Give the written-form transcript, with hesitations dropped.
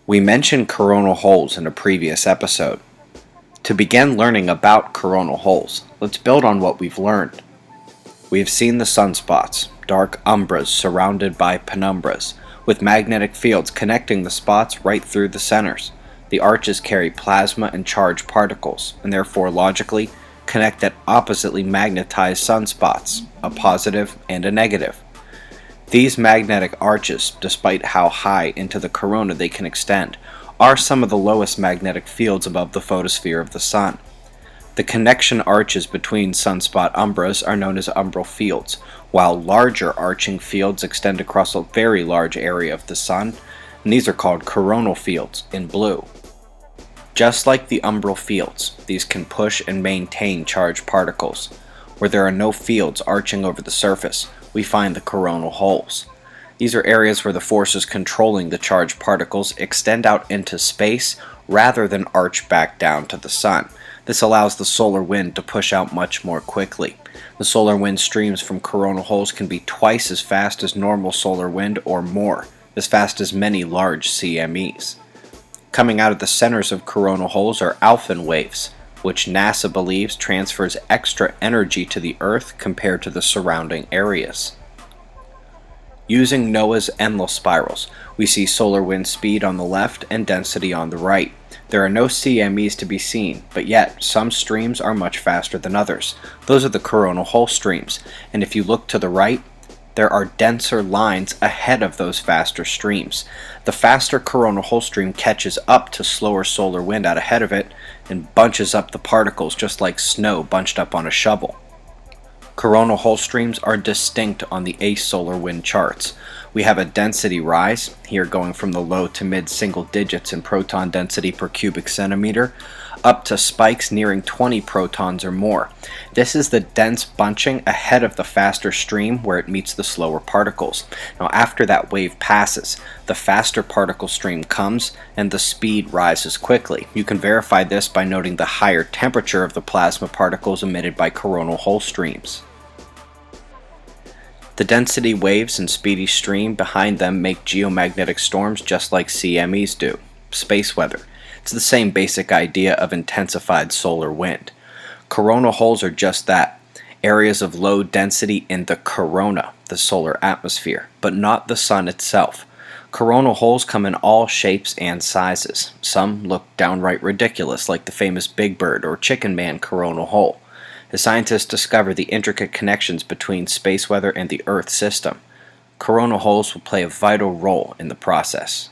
We mentioned coronal holes in a previous episode. To begin learning about coronal holes, let's build on what we've learned. We have seen the sunspots, dark umbras surrounded by penumbras, with magnetic fields connecting the spots right through the centers. The arches carry plasma and charged particles, and therefore logically connect at oppositely magnetized sunspots, a positive and a negative. These magnetic arches, despite how high into the corona they can extend, are some of the lowest magnetic fields above the photosphere of the Sun. The connection arches between sunspot umbras are known as umbral fields, while larger arching fields extend across a very large area of the Sun, and these are called coronal fields in blue. Just like the umbral fields, these can push and maintain charged particles. Where there are no fields arching over the surface, we find the coronal holes. These are areas where the forces controlling the charged particles extend out into space rather than arch back down to the Sun. This allows the solar wind to push out much more quickly. The solar wind streams from coronal holes can be twice as fast as normal solar wind or more, as fast as many large CMEs. Coming out of the centers of coronal holes are alpha waves, which NASA believes transfers extra energy to the Earth compared to the surrounding areas. Using NOAA's endless spirals, we see solar wind speed on the left and density on the right. There are no CMEs to be seen, but yet some streams are much faster than others. Those are the coronal hole streams, and if you look to the right, there are denser lines ahead of those faster streams. The faster coronal hole stream catches up to slower solar wind out ahead of it and bunches up the particles just like snow bunched up on a shovel. Coronal hole streams are distinct on the asolar wind charts. We have a density rise, here going from the low to mid single digits in proton density per cubic centimeter, up to spikes nearing 20 protons or more. This is the dense bunching ahead of the faster stream where it meets the slower particles. Now after that wave passes, the faster particle stream comes and the speed rises quickly. You can verify this by noting the higher temperature of the plasma particles emitted by coronal hole streams. The density waves and speedy stream behind them make geomagnetic storms just like CMEs do, space weather. It's the same basic idea of intensified solar wind. Coronal holes are just that, areas of low density in the corona, the solar atmosphere, but not the Sun itself. Coronal holes come in all shapes and sizes. Some look downright ridiculous, like the famous Big Bird or Chicken Man coronal hole. As scientists discover the intricate connections between space weather and the Earth system, coronal holes will play a vital role in the process.